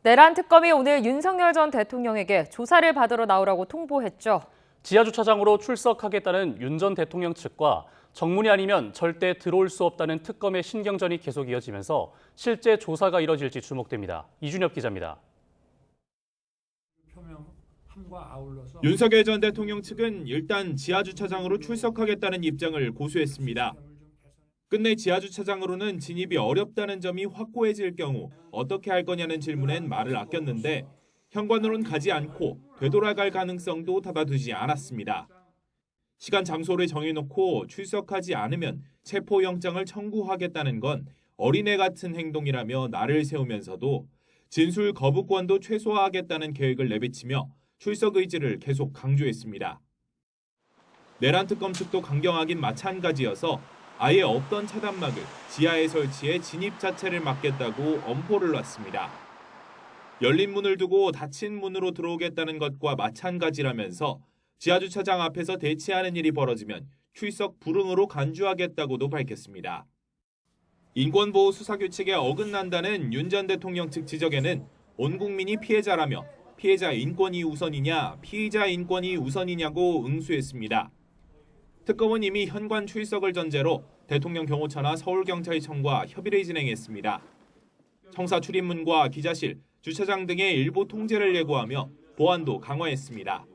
내란 특검이 오늘 윤석열 전 대통령에게 조사를 받으러 나오라고 통보했죠. 지하주차장으로 출석하겠다는 윤 전 대통령 측과 정문이 아니면 절대 들어올 수 없다는 특검의 신경전이 계속 이어지면서 실제 조사가 이뤄질지 주목됩니다. 이준엽 기자입니다. 윤석열 전 대통령 측은 일단 지하주차장으로 출석하겠다는 입장을 고수했습니다. 끝내 지하주차장으로는 진입이 어렵다는 점이 확고해질 경우 어떻게 할 거냐는 질문엔 말을 아꼈는데 현관으론 가지 않고 되돌아갈 가능성도 닫아두지 않았습니다. 시간 장소를 정해놓고 출석하지 않으면 체포영장을 청구하겠다는 건 어린애 같은 행동이라며 날을 세우면서도 진술 거부권도 최소화하겠다는 계획을 내비치며 출석 의지를 계속 강조했습니다. 내란 특검 측도 강경하긴 마찬가지여서 아예 없던 차단막을 지하에 설치해 진입 자체를 막겠다고 엄포를 놨습니다. 열린 문을 두고 닫힌 문으로 들어오겠다는 것과 마찬가지라면서 지하주차장 앞에서 대치하는 일이 벌어지면 출석 불응으로 간주하겠다고도 밝혔습니다. 인권보호 수사규칙에 어긋난다는 윤 전 대통령 측 지적에는 온 국민이 피해자라며 피해자 인권이 우선이냐 피의자 인권이 우선이냐고 응수했습니다. 특검은 이미 현관 출석을 전제로 대통령 경호처나 서울경찰청과 협의를 진행했습니다. 청사 출입문과 기자실, 주차장 등의 일부 통제를 예고하며 보안도 강화했습니다.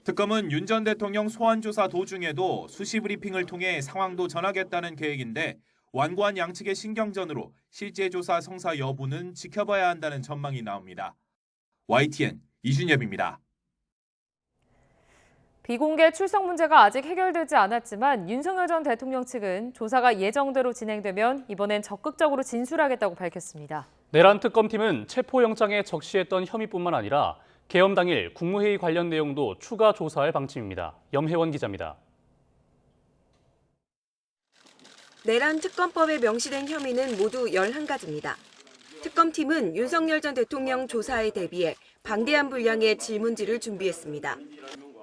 특검은 윤 전 대통령 소환조사 도중에도 수시 브리핑을 통해 상황도 전하겠다는 계획인데 완고한 양측의 신경전으로 실제 조사 성사 여부는 지켜봐야 한다는 전망이 나옵니다. YTN 이준엽입니다. 비공개 출석 문제가 아직 해결되지 않았지만 윤석열 전 대통령 측은 조사가 예정대로 진행되면 이번엔 적극적으로 진술하겠다고 밝혔습니다. 내란 특검팀은 체포영장에 적시했던 혐의뿐만 아니라 계엄 당일 국무회의 관련 내용도 추가 조사할 방침입니다. 염혜원 기자입니다. 내란 특검법에 명시된 혐의는 모두 11가지입니다. 특검팀은 윤석열 전 대통령 조사에 대비해 방대한 분량의 질문지를 준비했습니다.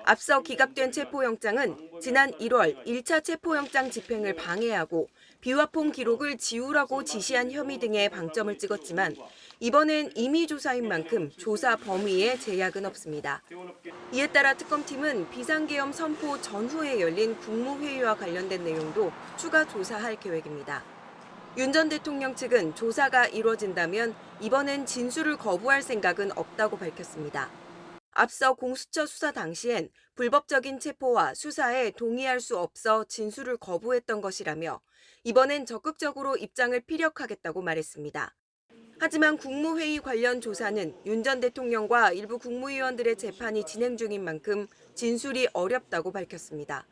앞서 기각된 체포영장은 지난 1월 1차 체포영장 집행을 방해하고 비화폰 기록을 지우라고 지시한 혐의 등에 방점을 찍었지만 이번엔 임의 조사인 만큼 조사 범위에 제약은 없습니다. 이에 따라 특검팀은 비상계엄 선포 전후에 열린 국무회의와 관련된 내용도 추가 조사할 계획입니다. 윤 전 대통령 측은 조사가 이뤄진다면 이번엔 진술을 거부할 생각은 없다고 밝혔습니다. 앞서 공수처 수사 당시엔 불법적인 체포와 수사에 동의할 수 없어 진술을 거부했던 것이라며 이번엔 적극적으로 입장을 피력하겠다고 말했습니다. 하지만 국무회의 관련 조사는 윤 전 대통령과 일부 국무위원들의 재판이 진행 중인 만큼 진술이 어렵다고 밝혔습니다.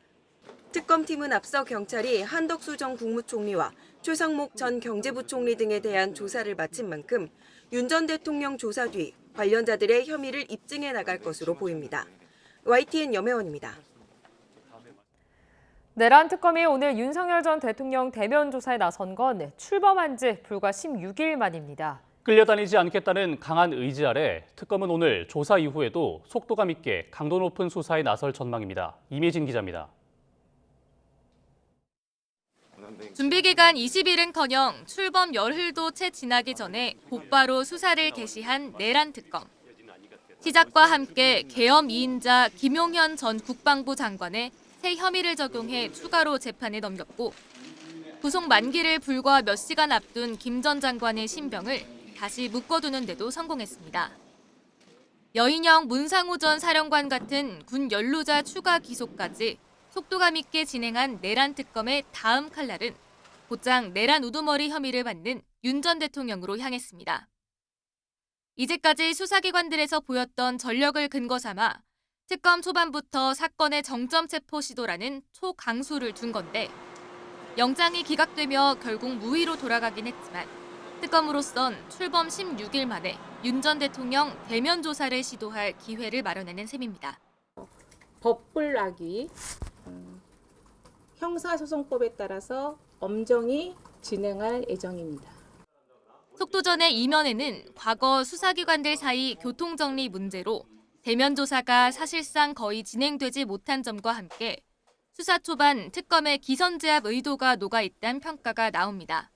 특검팀은 앞서 경찰이 한덕수 전 국무총리와 최상목 전 경제부총리 등에 대한 조사를 마친 만큼 윤 전 대통령 조사 뒤 관련자들의 혐의를 입증해 나갈 것으로 보입니다. YTN 염혜원입니다. 내란 특검이 오늘 윤석열 전 대통령 대면 조사에 나선 건 출범한 지 불과 16일 만입니다. 끌려다니지 않겠다는 강한 의지 아래 특검은 오늘 조사 이후에도 속도감 있게 강도 높은 수사에 나설 전망입니다. 임혜진 기자입니다. 준비기간 20일은커녕 출범 열흘도 채 지나기 전에 곧바로 수사를 개시한 내란 특검. 시작과 함께 계엄 2인자 김용현 전 국방부 장관의 새 혐의를 적용해 추가로 재판에 넘겼고 구속 만기를 불과 몇 시간 앞둔 김 전 장관의 신병을 다시 묶어두는 데도 성공했습니다. 여인영 문상호 전 사령관 같은 군 연루자 추가 기소까지 속도감 있게 진행한 내란 특검의 다음 칼날은 곧장 내란 우두머리 혐의를 받는 윤 전 대통령으로 향했습니다. 이제까지 수사기관들에서 보였던 전력을 근거 삼아 특검 초반부터 사건의 정점 체포 시도라는 초강수를 둔 건데 영장이 기각되며 결국 무의로 돌아가긴 했지만 특검으로선 출범 16일 만에 윤 전 대통령 대면 조사를 시도할 기회를 마련하는 셈입니다. 법불락이 형사소송법에 따라서 엄정히 진행할 예정입니다. 속도전의 이면에는 과거 수사기관들 사이 교통정리 문제로 대면 조사가 사실상 거의 진행되지 못한 점과 함께 수사 초반 특검의 기선제압 의도가 녹아있다는 평가가 나옵니다.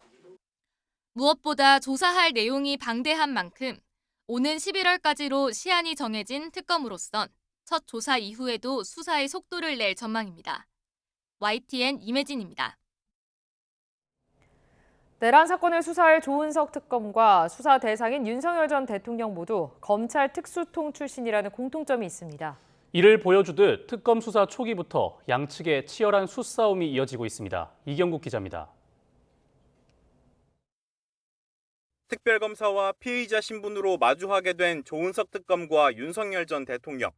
무엇보다 조사할 내용이 방대한 만큼 오는 11월까지로 시한이 정해진 특검으로선 첫 조사 이후에도 수사의 속도를 낼 전망입니다. YTN 임혜진입니다. 내란 사건을 수사할 조은석 특검과 수사 대상인 윤석열 전 대통령 모두 검찰 특수통 출신이라는 공통점이 있습니다. 이를 보여주듯 특검 수사 초기부터 양측의 치열한 수싸움이 이어지고 있습니다. 이경국 기자입니다. 특별검사와 피의자 신분으로 마주하게 된 조은석 특검과 윤석열 전 대통령.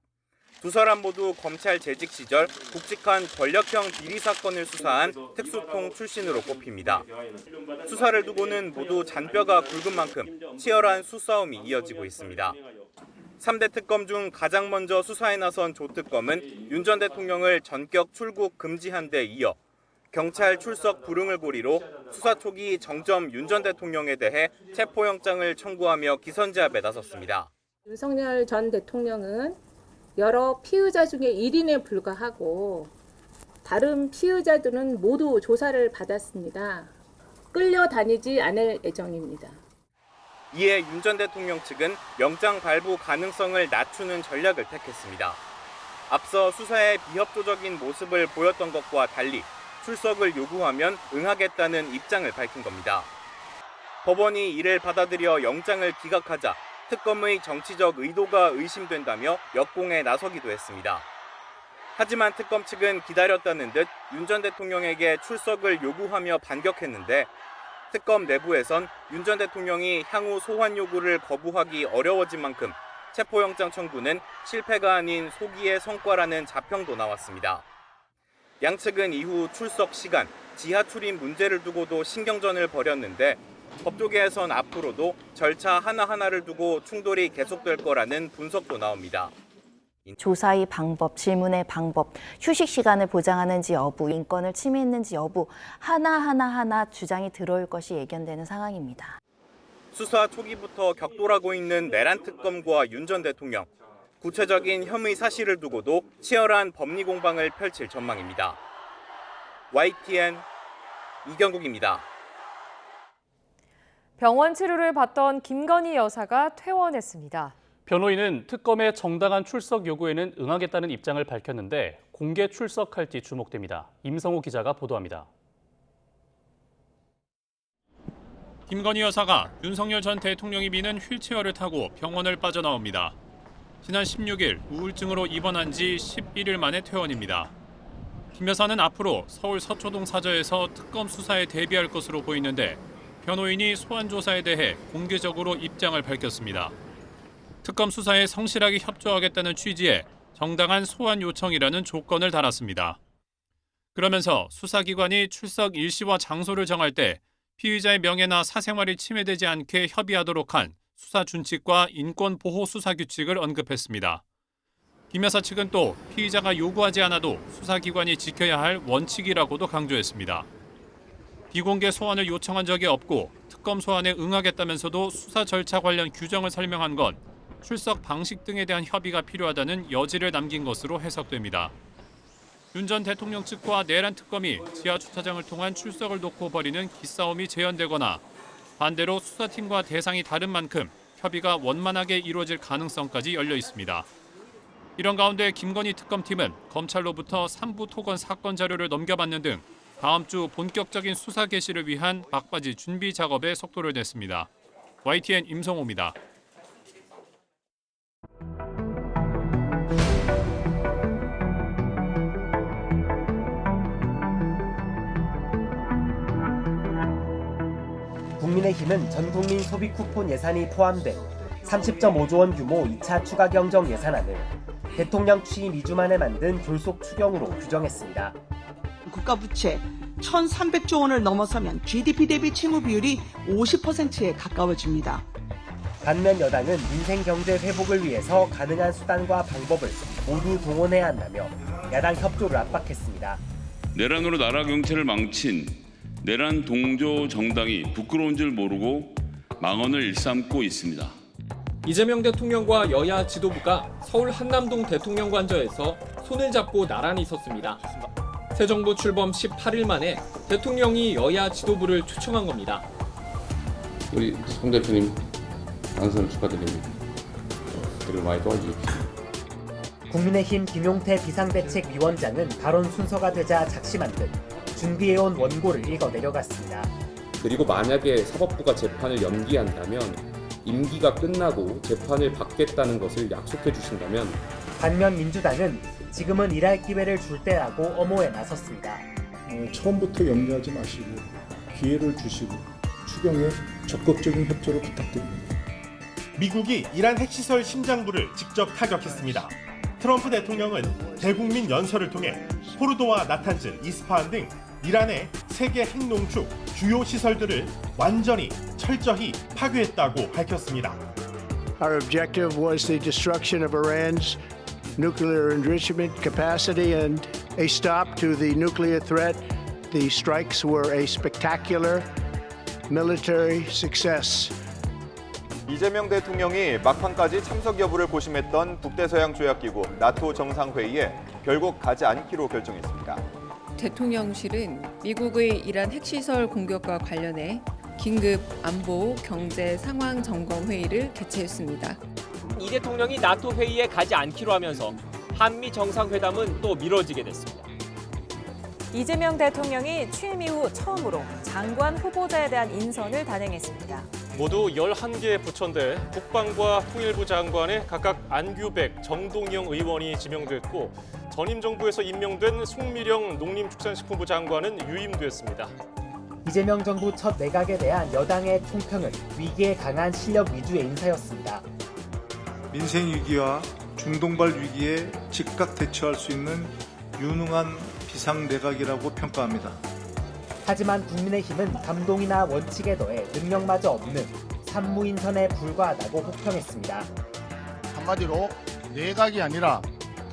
두 사람 모두 검찰 재직 시절 굵직한 권력형 비리 사건을 수사한 특수통 출신으로 꼽힙니다. 수사를 두고는 모두 잔뼈가 굵은 만큼 치열한 수싸움이 이어지고 있습니다. 3대 특검 중 가장 먼저 수사에 나선 조 특검은 윤 전 대통령을 전격 출국 금지한 데 이어 경찰 출석 불응을 고리로 수사 초기 정점 윤 전 대통령에 대해 체포영장을 청구하며 기선제압에 나섰습니다. 윤석열 전 대통령은 여러 피의자 중에 1인에 불과하고 다른 피의자들은 모두 조사를 받았습니다. 끌려다니지 않을 예정입니다. 이에 윤 전 대통령 측은 영장 발부 가능성을 낮추는 전략을 택했습니다. 앞서 수사에 비협조적인 모습을 보였던 것과 달리 출석을 요구하면 응하겠다는 입장을 밝힌 겁니다. 법원이 이를 받아들여 영장을 기각하자 특검의 정치적 의도가 의심된다며 역공에 나서기도 했습니다. 하지만 특검 측은 기다렸다는 듯 윤 전 대통령에게 출석을 요구하며 반격했는데 특검 내부에선 윤 전 대통령이 향후 소환 요구를 거부하기 어려워진 만큼 체포영장 청구는 실패가 아닌 소기의 성과라는 자평도 나왔습니다. 양측은 이후 출석 시간, 지하 출입 문제를 두고도 신경전을 벌였는데 법조계에선 앞으로도 절차 하나하나를 두고 충돌이 계속될 거라는 분석도 나옵니다. 조사의 방법, 질문의 방법, 휴식 시간을 보장하는지 여부, 인권을 침해했는지 여부 하나 주장이 들어올 것이 예견되는 상황입니다. 수사 초기부터 격돌하고 있는 내란 특검과 윤 전 대통령. 구체적인 혐의 사실을 두고도 치열한 법리 공방을 펼칠 전망입니다. YTN 이경국입니다. 병원 치료를 받던 김건희 여사가 퇴원했습니다. 변호인은 특검의 정당한 출석 요구에는 응하겠다는 입장을 밝혔는데 공개 출석할지 주목됩니다. 임성호 기자가 보도합니다. 김건희 여사가 윤석열 전 대통령이 미는 휠체어를 타고 병원을 빠져나옵니다. 지난 16일 우울증으로 입원한 지 11일 만에 퇴원입니다. 김 여사는 앞으로 서울 서초동 사저에서 특검 수사에 대비할 것으로 보이는데 변호인이 소환 조사에 대해 공개적으로 입장을 밝혔습니다. 특검 수사에 성실하게 협조하겠다는 취지의 정당한 소환 요청이라는 조건을 달았습니다. 그러면서 수사기관이 출석 일시와 장소를 정할 때 피의자의 명예나 사생활이 침해되지 않게 협의하도록 한 수사 준칙과 인권 보호 수사 규칙을 언급했습니다. 김 여사 측은 또 피의자가 요구하지 않아도 수사기관이 지켜야 할 원칙이라고도 강조했습니다. 비공개 소환을 요청한 적이 없고 특검 소환에 응하겠다면서도 수사 절차 관련 규정을 설명한 건 출석 방식 등에 대한 협의가 필요하다는 여지를 남긴 것으로 해석됩니다. 윤 전 대통령 측과 내란 특검이 지하 주차장을 통한 출석을 놓고 벌이는 기싸움이 재현되거나 반대로 수사팀과 대상이 다른 만큼 협의가 원만하게 이루어질 가능성까지 열려 있습니다. 이런 가운데 김건희 특검팀은 검찰로부터 3부 토건 사건 자료를 넘겨받는 등 다음 주 본격적인 수사 개시를 위한 막바지 준비 작업에 속도를 냈습니다. YTN 임성호입니다. 국민의힘은 전국민 소비 쿠폰 예산이 포함된 30.5조 원 규모 2차 추가 경정 예산안을 대통령 취임 2주 만에 만든 졸속 추경으로 규정했습니다. 국가부채 1,300조 원을 넘어서면 GDP 대비 채무 비율이 50%에 가까워집니다. 반면 여당은 민생 경제 회복을 위해서 가능한 수단과 방법을 모두 동원해야 한다며 야당 협조를 압박했습니다. 내란으로 나라 경찰을 망친 내란 동조 정당이 부끄러운 줄 모르고 망언을 일삼고 있습니다. 이재명 대통령과 여야 지도부가 서울 한남동 대통령관저에서 손을 잡고 나란히 섰습니다. 새 정부 출범 18일 만에 대통령이 여야 지도부를 초청한 겁니다. 우리 송 대표님 당선 축하드립니다. 그리고 많이 도와주십시오. 국민의힘 김용태 비상대책위원장은 발언 순서가 되자 작심한 듯 준비해온 원고를 읽어 내려갔습니다. 그리고 만약에 사법부가 재판을 연기한다면 임기가 끝나고 재판을 받겠다는 것을 약속해 주신다면 반면 민주당은 지금은 일할 기회를 줄 때라고 엄호에 나섰습니다. 처음부터 염려하지 마시고 기회를 주시고 추경에 적극적인 협조를 부탁드립니다. 미국이 이란 핵시설 심장부를 직접 타격했습니다. 트럼프 대통령은 대국민 연설을 통해 포르도와 나탄즈, 이스파한 등 이란의 세계 핵농축 주요 시설들을 완전히 철저히 파괴했다고 밝혔습니다. Our objective was the destruction of Iran's nuclear enrichment capacity and a stop to the nuclear threat. The strikes were a spectacular military success. 이재명 대통령이 막판까지 참석 여부를 고심했던 북대서양조약기구 나토 정상회의에 결국 가지 않기로 결정했습니다. 대통령실은 미국의 이란 핵시설 공격과 관련해 긴급 안보 경제 상황 점검 회의를 개최했습니다. 이 대통령이 나토 회의에 가지 않기로 하면서 한미 정상회담은 또 미뤄지게 됐습니다. 이재명 대통령이 취임 이후 처음으로 장관 후보자에 대한 인선을 단행했습니다. 모두 11개의 부처인데 국방과 통일부 장관에 각각 안규백, 정동영 의원이 지명됐고 전임 정부에서 임명된 송미령 농림축산식품부 장관은 유임됐습니다. 이재명 정부 첫 내각에 대한 여당의 총평은 위기에 강한 실력 위주의 인사였습니다. 민생 위기와 중동발 위기에 즉각 대처할 수 있는 유능한 비상 내각이라고 평가합니다. 하지만 국민의힘은 감동이나 원칙에 더해 능력마저 없는 산무인선에 불과하다고 혹평했습니다. 한마디로 내각이 아니라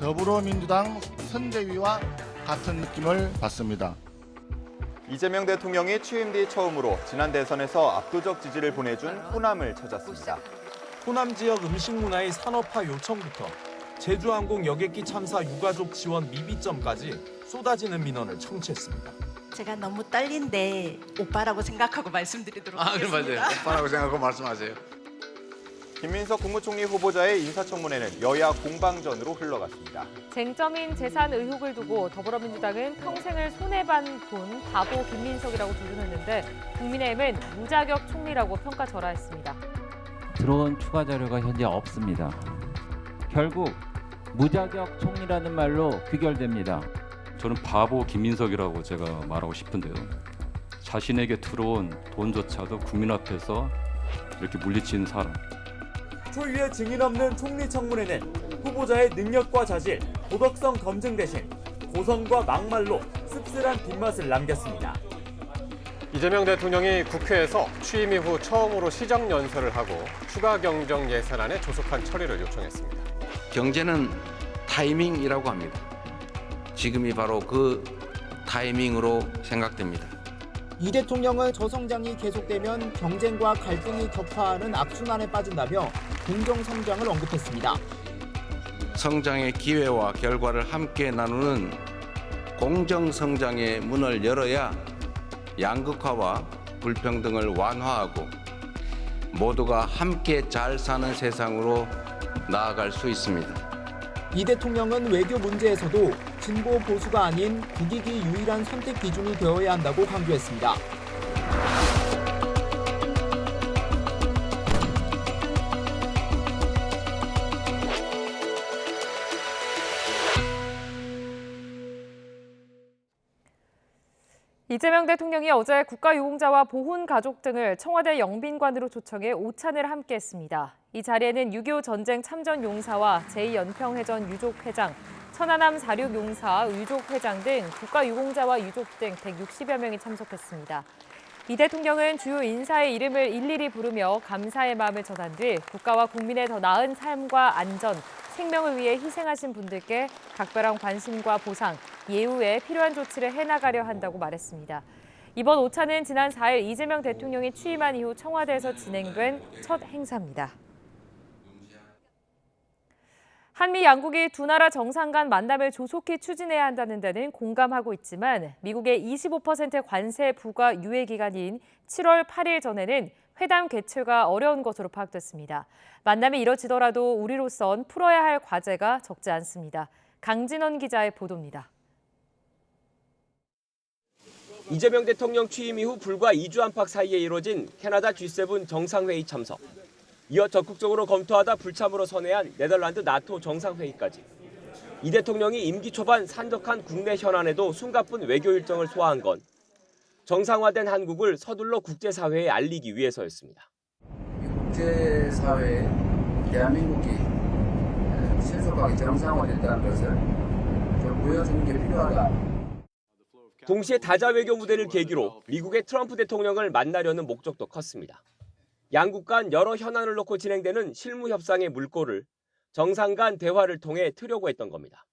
더불어민주당 선대위와 같은 느낌을 받습니다. 이재명 대통령이 취임 뒤 처음으로 지난 대선에서 압도적 지지를 보내준 호남을 찾았습니다. 호남 지역 음식 문화의 산업화 요청부터 제주항공 여객기 참사 유가족 지원 미비점까지 쏟아지는 민원을 청취했습니다. 제가 너무 떨린데 오빠라고 생각하고 말씀드리도록 하겠습니다. 맞아요. 오빠라고 생각하고 말씀하세요. 김민석 국무총리 후보자의 인사청문회는 여야 공방전으로 흘러갔습니다. 쟁점인 재산 의혹을 두고 더불어민주당은 평생을 손해본 바보 김민석이라고 조준했는데 국민의힘은 무자격 총리라고 평가절하했습니다. 들어온 추가 자료가 현재 없습니다. 결국 무자격 총리라는 말로 귀결됩니다. 저는 바보 김민석이라고 제가 말하고 싶은데요. 자신에게 들어온 돈조차도 국민 앞에서 이렇게 물리치는 사람. 초유의 증인 없는 총리 청문회는 후보자의 능력과 자질, 도덕성 검증 대신 고성과 막말로 씁쓸한 뒷맛을 남겼습니다. 이재명 대통령이 국회에서 취임 이후 처음으로 시정연설을 하고 추가 경정 예산안의 조속한 처리를 요청했습니다. 경제는 타이밍이라고 합니다. 지금이 바로 그 타이밍으로 생각됩니다. 이 대통령은 저성장이 계속되면 경쟁과 갈등이 격화하는 악순환에 빠진다며 공정성장을 언급했습니다. 성장의 기회와 결과를 함께 나누는 공정성장의 문을 열어야 양극화와 불평등을 완화하고 모두가 함께 잘 사는 세상으로 나아갈 수 있습니다. 이 대통령은 외교 문제에서도 진보 보수가 아닌 국익이 유일한 선택 기준이 되어야 한다고 강조했습니다. 이재명 대통령이 어제 국가유공자와 보훈가족 등을 청와대 영빈관으로 초청해 오찬을 함께했습니다. 이 자리에는 6.25 전쟁 참전 용사와 제2연평해전 유족회장, 천안함 사륙용사 유족회장 등 국가유공자와 유족 등 160여 명이 참석했습니다. 이 대통령은 주요 인사의 이름을 일일이 부르며 감사의 마음을 전한 뒤 국가와 국민의 더 나은 삶과 안전, 생명을 위해 희생하신 분들께 각별한 관심과 보상, 예우에 필요한 조치를 해나가려 한다고 말했습니다. 이번 오찬은 지난 4일 이재명 대통령이 취임한 이후 청와대에서 진행된 첫 행사입니다. 한미 양국이 두 나라 정상 간 만남을 조속히 추진해야 한다는 데는 공감하고 있지만 미국의 25% 관세 부과 유예 기간인 7월 8일 전에는 회담 개최가 어려운 것으로 파악됐습니다. 만남이 이뤄지더라도 우리로선 풀어야 할 과제가 적지 않습니다. 강진원 기자의 보도입니다. 이재명 대통령 취임 이후 불과 2주 안팎 사이에 이뤄진 캐나다 G7 정상회의 참석. 이어 적극적으로 검토하다 불참으로 선회한 네덜란드 나토 정상회의까지. 이 대통령이 임기 초반 산적한 국내 현안에도 숨가쁜 외교 일정을 소화한 건 정상화된 한국을 서둘러 국제사회에 알리기 위해서였습니다. 국제사회에 대한민국이 신속하게 정상화됐다는 것을 좀 보여주는 게 필요하다. 동시에 다자 외교 무대를 계기로 미국의 트럼프 대통령을 만나려는 목적도 컸습니다. 양국 간 여러 현안을 놓고 진행되는 실무 협상의 물꼬를 정상 간 대화를 통해 트려고 했던 겁니다.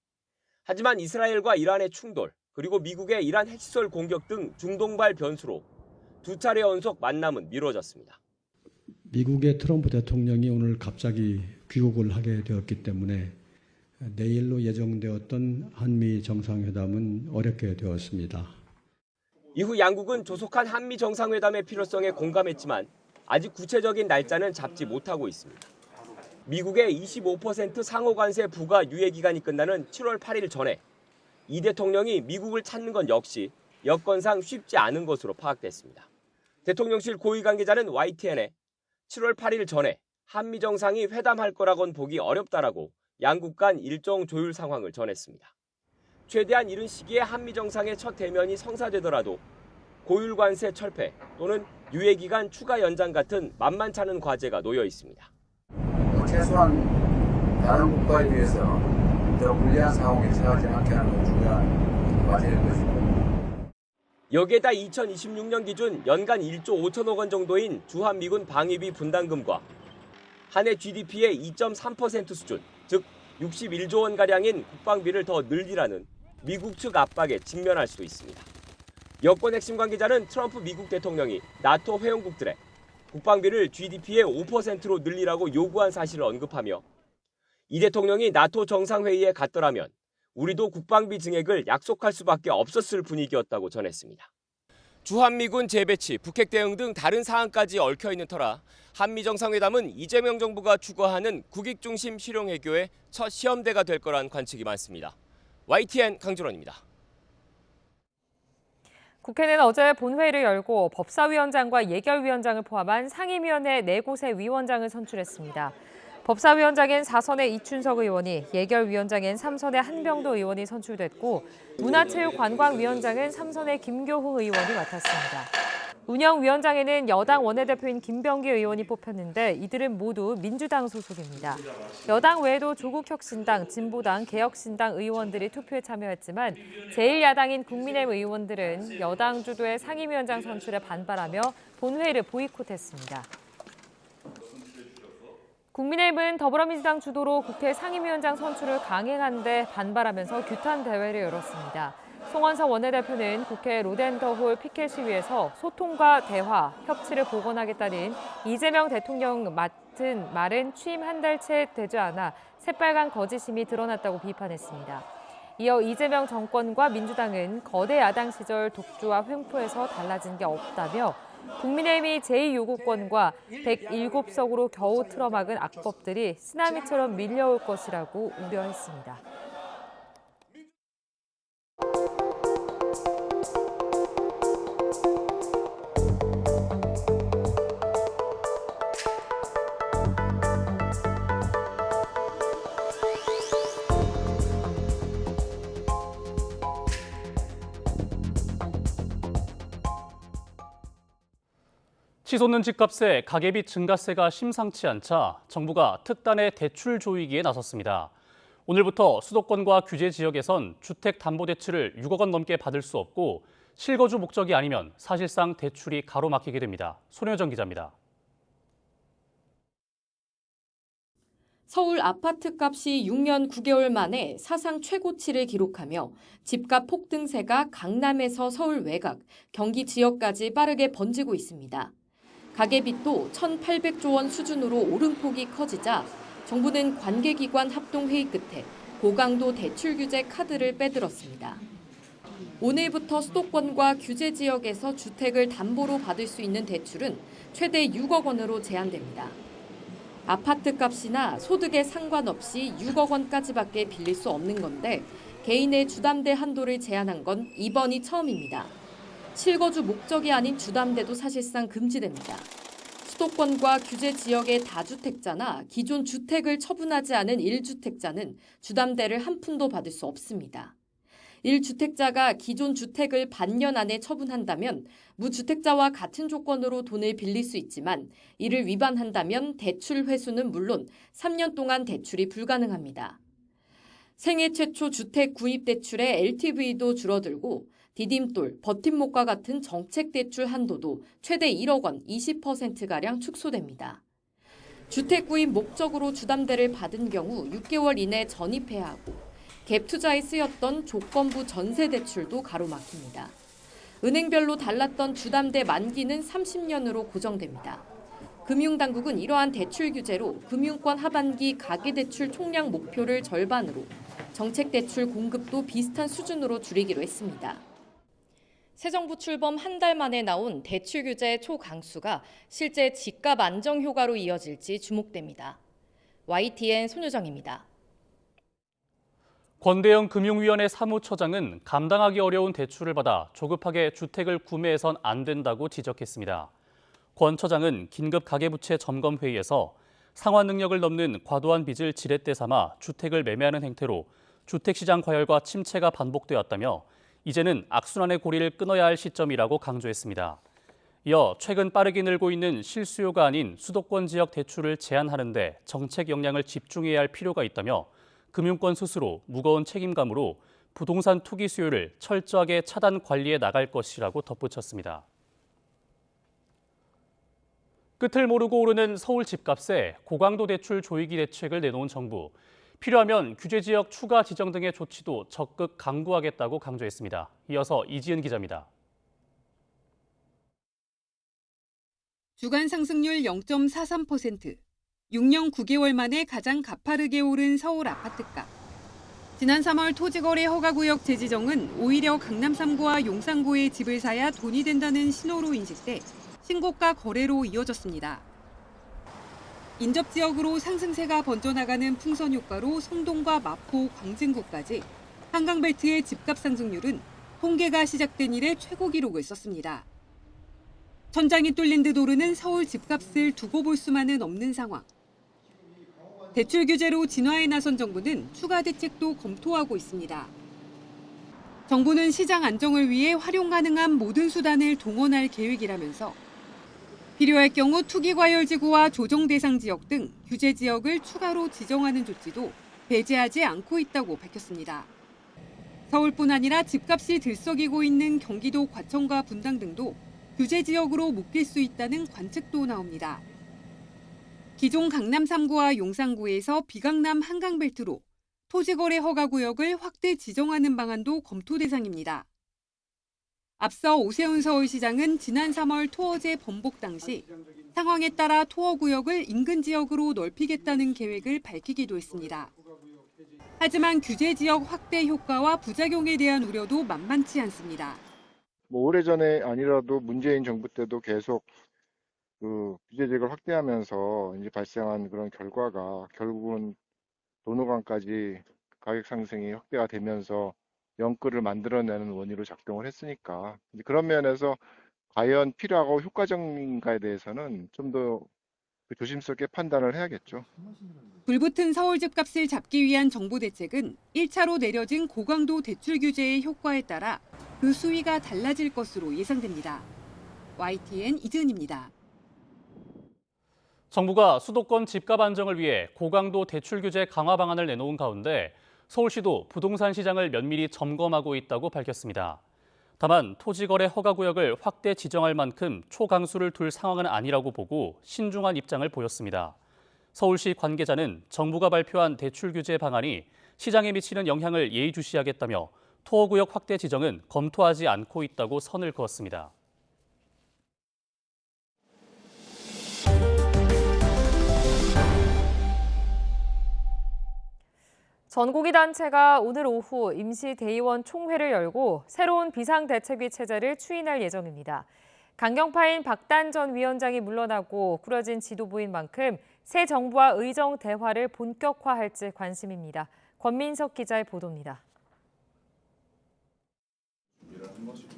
하지만 이스라엘과 이란의 충돌, 그리고 미국의 이란 핵시설 공격 등 중동발 변수로 두 차례 연속 만남은 미뤄졌습니다. 미국의 트럼프 대통령이 오늘 갑자기 귀국을 하게 되었기 때문에 내일로 예정되었던 한미 정상회담은 어렵게 되었습니다. 이후 양국은 조속한 한미 정상회담의 필요성에 공감했지만 아직 구체적인 날짜는 잡지 못하고 있습니다. 미국의 25% 상호 관세 부과 유예 기간이 끝나는 7월 8일 전에 이 대통령이 미국을 찾는 건 역시 여건상 쉽지 않은 것으로 파악됐습니다. 대통령실 고위 관계자는 YTN에 7월 8일 전에 한미 정상이 회담할 거라곤 보기 어렵다라고 양국 간 일정 조율 상황을 전했습니다. 최대한 이른 시기에 한미 정상의 첫 대면이 성사되더라도 고율 관세 철폐 또는 유예 기간 추가 연장 같은 만만치 않은 과제가 놓여 있습니다. 최소한 다른 국가에 비해서 더 불리한 상황에 처하지 않게 하는 건 중요한 과제일 것입니다. 여기에다 2026년 기준 연간 1조 5천억 원 정도인 주한미군 방위비 분담금과 한 해 GDP의 2.3% 수준, 즉 61조 원가량인 국방비를 더 늘리라는 미국 측 압박에 직면할 수도 있습니다. 여권 핵심 관계자는 트럼프 미국 대통령이 나토 회원국들에 국방비를 GDP의 5%로 늘리라고 요구한 사실을 언급하며 이 대통령이 나토 정상회의에 갔더라면 우리도 국방비 증액을 약속할 수밖에 없었을 분위기였다고 전했습니다. 주한미군 재배치, 북핵 대응 등 다른 사안까지 얽혀있는 터라 한미 정상회담은 이재명 정부가 추구하는 국익 중심 실용 외교의 첫 시험대가 될 거란 관측이 많습니다. YTN 강준원입니다. 국회는 어제 본회의를 열고 법사위원장과 예결위원장을 포함한 상임위원회 4곳의 위원장을 선출했습니다. 법사위원장엔 4선의 이춘석 의원이, 예결위원장엔 3선의 한병도 의원이 선출됐고 문화체육관광위원장은 3선의 김교훈 의원이 맡았습니다. 운영위원장에는 여당 원내대표인 김병기 의원이 뽑혔는데 이들은 모두 민주당 소속입니다. 여당 외에도 조국혁신당, 진보당, 개혁신당 의원들이 투표에 참여했지만 제1야당인 국민의힘 의원들은 여당 주도의 상임위원장 선출에 반발하며 본회의를 보이콧했습니다. 국민의힘은 더불어민주당 주도로 국회 상임위원장 선출을 강행한 데 반발하면서 규탄 대회를 열었습니다. 송원석 원내대표는 국회 로덴더홀 피켓 시위에서 소통과 대화, 협치를 복원하겠다는 이재명 대통령 맡은 말은 취임 한 달 채 되지 않아 새빨간 거짓임이 드러났다고 비판했습니다. 이어 이재명 정권과 민주당은 거대 야당 시절 독주와 횡포에서 달라진 게 없다며 국민의힘이 제2요구권과 107석으로 겨우 틀어막은 악법들이 쓰나미처럼 밀려올 것이라고 우려했습니다. 치솟는 집값에 가계비 증가세가 심상치 않자 정부가 특단의 대출 조이기에 나섰습니다. 오늘부터 수도권과 규제 지역에선 주택담보대출을 6억 원 넘게 받을 수 없고 실거주 목적이 아니면 사실상 대출이 가로막히게 됩니다. 손효정 기자입니다. 서울 아파트값이 6년 9개월 만에 사상 최고치를 기록하며 집값 폭등세가 강남에서 서울 외곽, 경기 지역까지 빠르게 번지고 있습니다. 가계빚도 1,800조 원 수준으로 오름폭이 커지자 정부는 관계기관 합동회의 끝에 고강도 대출 규제 카드를 빼들었습니다. 오늘부터 수도권과 규제 지역에서 주택을 담보로 받을 수 있는 대출은 최대 6억 원으로 제한됩니다. 아파트 값이나 소득에 상관없이 6억 원까지밖에 빌릴 수 없는 건데 개인의 주담대 한도를 제한한 건 이번이 처음입니다. 실거주 목적이 아닌 주담대도 사실상 금지됩니다. 수도권과 규제 지역의 다주택자나 기존 주택을 처분하지 않은 1주택자는 주담대를 한 푼도 받을 수 없습니다. 1주택자가 기존 주택을 반년 안에 처분한다면 무주택자와 같은 조건으로 돈을 빌릴 수 있지만 이를 위반한다면 대출 회수는 물론 3년 동안 대출이 불가능합니다. 생애 최초 주택 구입 대출의 LTV도 줄어들고 디딤돌, 버팀목과 같은 정책 대출 한도도 최대 1억 원 20%가량 축소됩니다. 주택 구입 목적으로 주담대를 받은 경우 6개월 이내 전입해야 하고 갭 투자에 쓰였던 조건부 전세 대출도 가로막힙니다. 은행별로 달랐던 주담대 만기는 30년으로 고정됩니다. 금융당국은 이러한 대출 규제로 금융권 하반기 가계대출 총량 목표를 절반으로 정책 대출 공급도 비슷한 수준으로 줄이기로 했습니다. 새 정부 출범 한 달 만에 나온 대출 규제 초강수가 실제 집값 안정 효과로 이어질지 주목됩니다. YTN 손유정입니다. 권대영 금융위원회 사무처장은 감당하기 어려운 대출을 받아 조급하게 주택을 구매해선 안 된다고 지적했습니다. 권 처장은 긴급 가계부채 점검회의에서 상환 능력을 넘는 과도한 빚을 지렛대 삼아 주택을 매매하는 행태로 주택시장 과열과 침체가 반복되었다며 이제는 악순환의 고리를 끊어야 할 시점이라고 강조했습니다. 이어 최근 빠르게 늘고 있는 실수요가 아닌 수도권 지역 대출을 제한하는 데 정책 역량을 집중해야 할 필요가 있다며 금융권 스스로 무거운 책임감으로 부동산 투기 수요를 철저하게 차단 관리해 나갈 것이라고 덧붙였습니다. 끝을 모르고 오르는 서울 집값에 고강도 대출 조이기 대책을 내놓은 정부. 필요하면 규제 지역 추가 지정 등의 조치도 적극 강구하겠다고 강조했습니다. 이어서 이지은 기자입니다. 주간 상승률 0.43%, 6년 9개월 만에 가장 가파르게 오른 서울 아파트값. 지난 3월 토지거래 허가구역 재지정은 오히려 강남 3구와 용산구에 집을 사야 돈이 된다는 신호로 인식돼 신고가 거래로 이어졌습니다. 인접지역으로 상승세가 번져나가는 풍선 효과로 성동과 마포, 광진구까지 한강벨트의 집값 상승률은 통계가 시작된 이래 최고 기록을 썼습니다. 천장이 뚫린 듯 오르는 서울 집값을 두고 볼 수만은 없는 상황. 대출 규제로 진화에 나선 정부는 추가 대책도 검토하고 있습니다. 정부는 시장 안정을 위해 활용 가능한 모든 수단을 동원할 계획이라면서 필요할 경우 투기과열지구와 조정 대상 지역 등 규제 지역을 추가로 지정하는 조치도 배제하지 않고 있다고 밝혔습니다. 서울뿐 아니라 집값이 들썩이고 있는 경기도 과천과 분당 등도 규제 지역으로 묶일 수 있다는 관측도 나옵니다. 기존 강남 3구와 용산구에서 비강남 한강벨트로 토지거래 허가구역을 확대 지정하는 방안도 검토 대상입니다. 앞서 오세훈 서울시장은 지난 3월 토어제 번복 당시 상황에 따라 토어구역을 인근 지역으로 넓히겠다는 계획을 밝히기도 했습니다. 하지만 규제 지역 확대 효과와 부작용에 대한 우려도 만만치 않습니다. 오래전에 아니라도 문재인 정부 때도 계속 규제 지역을 확대하면서 이제 발생한 그런 결과가 결국은 도노강까지 가격 상승이 확대가 되면서 영끌을 만들어내는 원인으로 작동을 했으니까 그런 면에서 과연 필요하고 효과적인가에 대해서는 좀 더 조심스럽게 판단을 해야겠죠. 불붙은 서울 집값을 잡기 위한 정부 대책은 1차로 내려진 고강도 대출 규제의 효과에 따라 그 수위가 달라질 것으로 예상됩니다. YTN 이지은입니다. 정부가 수도권 집값 안정을 위해 고강도 대출 규제 강화 방안을 내놓은 가운데 서울시도 부동산 시장을 면밀히 점검하고 있다고 밝혔습니다. 다만 토지거래 허가구역을 확대 지정할 만큼 초강수를 둘 상황은 아니라고 보고 신중한 입장을 보였습니다. 서울시 관계자는 정부가 발표한 대출 규제 방안이 시장에 미치는 영향을 예의주시하겠다며 토어구역 확대 지정은 검토하지 않고 있다고 선을 그었습니다. 전국이 단체가 오늘 오후 임시대의원 총회를 열고 새로운 비상대책위 체제를 추인할 예정입니다. 강경파인 박단 전 위원장이 물러나고 꾸려진 지도부인 만큼 새 정부와 의정 대화를 본격화할지 관심입니다. 권민석 기자의 보도입니다.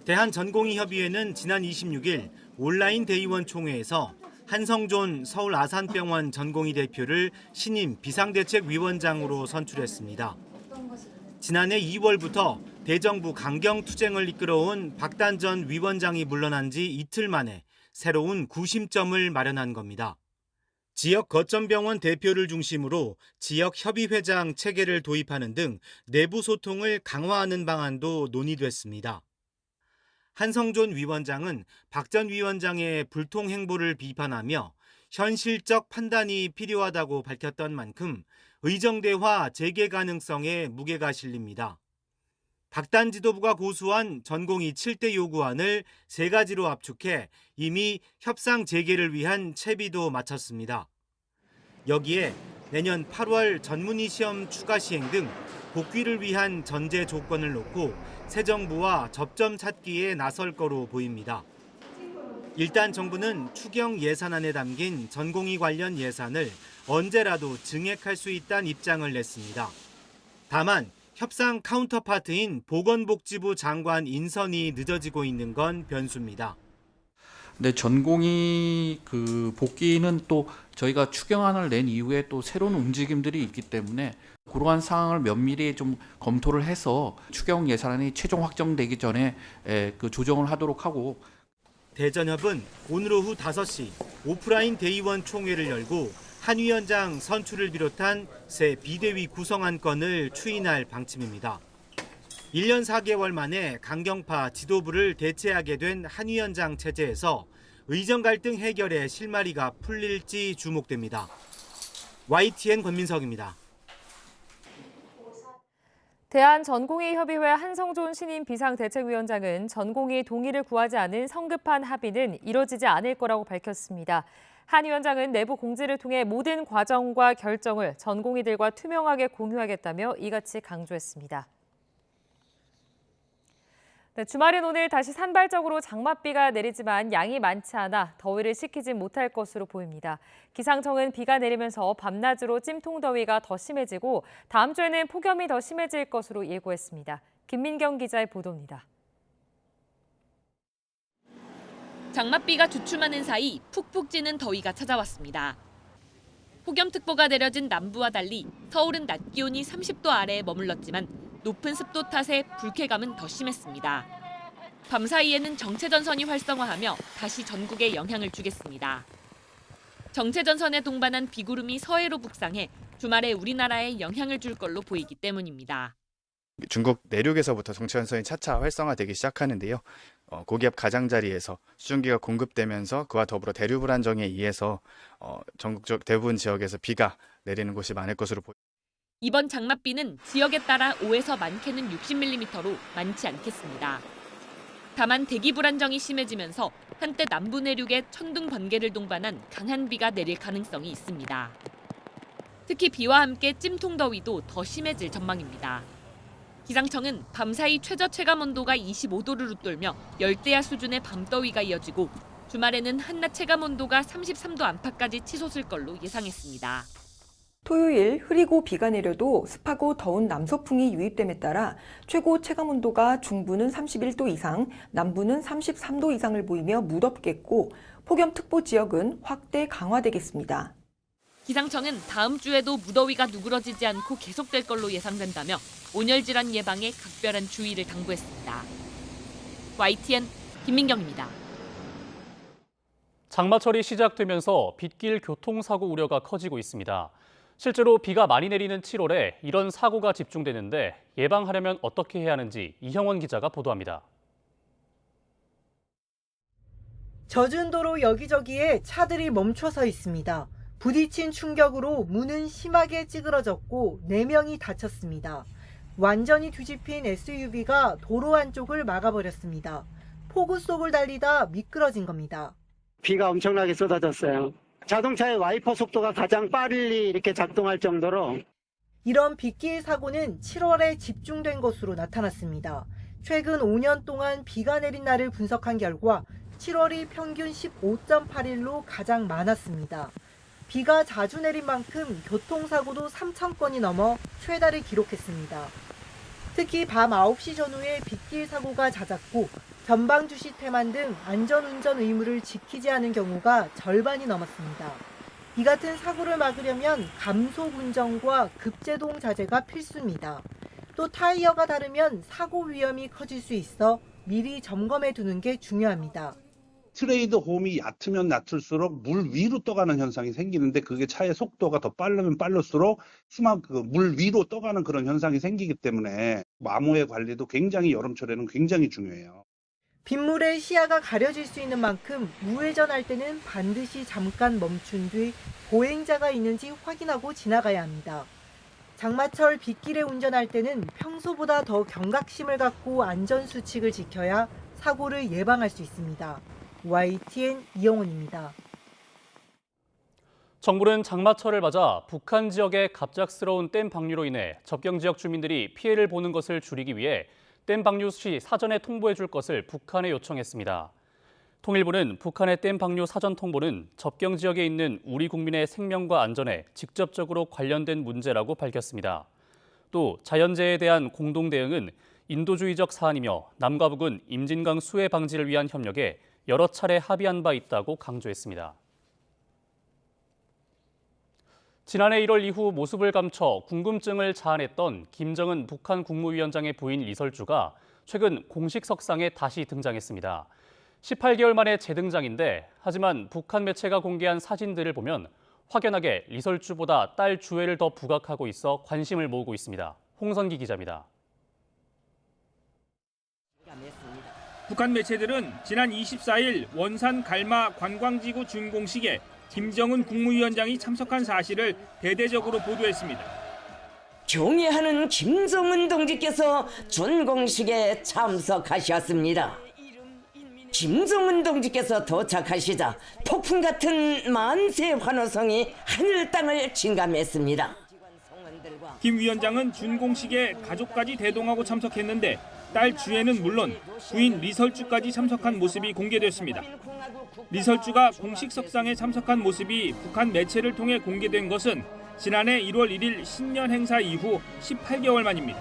대한전공의협의회는 지난 26일 온라인 대의원 총회에서 한성존 서울 아산병원 전공의 대표를 신임 비상대책위원장으로 선출했습니다. 지난해 2월부터 대정부 강경투쟁을 이끌어온 박단 전 위원장이 물러난 지 이틀 만에 새로운 구심점을 마련한 겁니다. 지역 거점병원 대표를 중심으로 지역협의회장 체계를 도입하는 등 내부 소통을 강화하는 방안도 논의됐습니다. 한성존 위원장은 박 전 위원장의 불통 행보를 비판하며 현실적 판단이 필요하다고 밝혔던 만큼 의정대화 재개 가능성에 무게가 실립니다. 박단 지도부가 고수한 전공의 7대 요구안을 3가지로 압축해 이미 협상 재개를 위한 채비도 마쳤습니다. 여기에 내년 8월 전문의 시험 추가 시행 등 복귀를 위한 전제 조건을 놓고 새 정부와 접점 찾기에 나설 거로 보입니다. 일단 정부는 추경 예산안에 담긴 전공의 관련 예산을 언제라도 증액할 수 있다는 입장을 냈습니다. 다만 협상 카운터파트인 보건복지부 장관 인선이 늦어지고 있는 건 변수입니다. 근데 전공의 복귀는 또 저희가 추경안을 낸 이후에 또 새로운 움직임들이 있기 때문에 그러한 상황을 면밀히 좀 검토를 해서 추경 예산안이 최종 확정되기 전에 조정을 하도록 하고. 대전협은 오늘 오후 5시 오프라인 대의원 총회를 열고 한 위원장 선출을 비롯한 새 비대위 구성 안건을 추인할 방침입니다. 1년 4개월 만에 강경파 지도부를 대체하게 된 한 위원장 체제에서 의정 갈등 해결에 실마리가 풀릴지 주목됩니다. YTN 권민석입니다. 대한전공의협의회 한성존 신임 비상대책위원장은 전공의 동의를 구하지 않은 성급한 합의는 이뤄지지 않을 거라고 밝혔습니다. 한 위원장은 내부 공지를 통해 모든 과정과 결정을 전공의들과 투명하게 공유하겠다며 이같이 강조했습니다. 네, 주말인 오늘 다시 산발적으로 장맛비가 내리지만 양이 많지 않아 더위를 식히지 못할 것으로 보입니다. 기상청은 비가 내리면서 밤낮으로 찜통더위가 더 심해지고 다음 주에는 폭염이 더 심해질 것으로 예고했습니다. 김민경 기자의 보도입니다. 장맛비가 주춤하는 사이 푹푹 찌는 더위가 찾아왔습니다. 폭염특보가 내려진 남부와 달리 서울은 낮 기온이 30도 아래에 머물렀지만 높은 습도 탓에 불쾌감은 더 심했습니다. 밤사이에는 정체전선이 활성화하며 다시 전국에 영향을 주겠습니다. 정체전선에 동반한 비구름이 서해로 북상해 주말에 우리나라에 영향을 줄 걸로 보이기 때문입니다. 중국 내륙에서부터 정체전선이 차차 활성화되기 시작하는데요. 고기압 가장자리에서 수증기가 공급되면서 그와 더불어 대류 불안정에 의해서 전국적 대부분 지역에서 비가 내리는 곳이 많을 것으로 보입니다. 이번 장맛비는 지역에 따라 5에서 많게는 60mm로 많지 않겠습니다. 다만 대기 불안정이 심해지면서 한때 남부 내륙에 천둥 번개를 동반한 강한 비가 내릴 가능성이 있습니다. 특히 비와 함께 찜통더위도 더 심해질 전망입니다. 기상청은 밤사이 최저 체감온도가 25도를 웃돌며 열대야 수준의 밤더위가 이어지고 주말에는 한낮 체감온도가 33도 안팎까지 치솟을 걸로 예상했습니다. 토요일 흐리고 비가 내려도 습하고 더운 남서풍이 유입됨에 따라 최고 체감온도가 중부는 31도 이상, 남부는 33도 이상을 보이며 무덥겠고 폭염특보 지역은 확대 강화되겠습니다. 기상청은 다음 주에도 무더위가 누그러지지 않고 계속될 걸로 예상된다며 온열 질환 예방에 각별한 주의를 당부했습니다. YTN 김민경입니다. 장마철이 시작되면서 빗길 교통사고 우려가 커지고 있습니다. 실제로 비가 많이 내리는 7월에 이런 사고가 집중되는데 예방하려면 어떻게 해야 하는지 이형원 기자가 보도합니다. 젖은 도로 여기저기에 차들이 멈춰서 있습니다. 부딪힌 충격으로 문은 심하게 찌그러졌고 4명이 다쳤습니다. 완전히 뒤집힌 SUV가 도로 한쪽을 막아버렸습니다. 폭우 속을 달리다 미끄러진 겁니다. 비가 엄청나게 쏟아졌어요. 자동차의 와이퍼 속도가 가장 빨리 이렇게 작동할 정도로. 이런 빗길 사고는 7월에 집중된 것으로 나타났습니다. 최근 5년 동안 비가 내린 날을 분석한 결과 7월이 평균 15.8일로 가장 많았습니다. 비가 자주 내린 만큼 교통사고도 3,000건이 넘어 최다를 기록했습니다. 특히 밤 9시 전후에 빗길 사고가 잦았고 전방주시 태만 등 안전운전 의무를 지키지 않은 경우가 절반이 넘었습니다. 이 같은 사고를 막으려면 감속 운전과 급제동 자제가 필수입니다. 또 타이어가 다르면 사고 위험이 커질 수 있어 미리 점검해 두는 게 중요합니다. 트레이드 홈이 얕으면 얕을수록 물 위로 떠가는 현상이 생기는데 그게 차의 속도가 더 빠르면 빠를수록 심한 물 위로 떠가는 그런 현상이 생기기 때문에 마모의 관리도 굉장히 여름철에는 굉장히 중요해요. 빗물에 시야가 가려질 수 있는 만큼 우회전할 때는 반드시 잠깐 멈춘 뒤 보행자가 있는지 확인하고 지나가야 합니다. 장마철 빗길에 운전할 때는 평소보다 더 경각심을 갖고 안전수칙을 지켜야 사고를 예방할 수 있습니다. YTN 이영훈입니다. 정부는 장마철을 맞아 북한 지역의 갑작스러운 댐 방류로 인해 접경 지역 주민들이 피해를 보는 것을 줄이기 위해 댐 방류 시 사전에 통보해 줄 것을 북한에 요청했습니다. 통일부는 북한의 댐 방류 사전 통보는 접경 지역에 있는 우리 국민의 생명과 안전에 직접적으로 관련된 문제라고 밝혔습니다. 또 자연재해에 대한 공동 대응은 인도주의적 사안이며 남과 북은 임진강 수해 방지를 위한 협력에 여러 차례 합의한 바 있다고 강조했습니다. 지난해 1월 이후 모습을 감춰 궁금증을 자아냈던 김정은 북한 국무위원장의 부인 리설주가 최근 공식 석상에 다시 등장했습니다. 18개월 만에 재등장인데 하지만 북한 매체가 공개한 사진들을 보면 확연하게 리설주보다 딸 주애를 더 부각하고 있어 관심을 모으고 있습니다. 홍선기 기자입니다. 북한 매체들은 지난 24일 원산 갈마 관광지구 준공식에 김정은 국무위원장이 참석한 사실을 대대적으로 보도했습니다. 경애하는 김정은 동지께서 준공식에 참석하셨습니다. 김정은 동지께서 도착하시자 폭풍 같은 만세 환호성이 하늘 땅을 진감했습니다. 김 위원장은 준공식에 가족까지 대동하고 참석했는데 딸 주애는 물론 부인 리설주까지 참석한 모습이 공개됐습니다. 리설주가 공식 석상에 참석한 모습이 북한 매체를 통해 공개된 것은 지난해 1월 1일 신년 행사 이후 18개월 만입니다.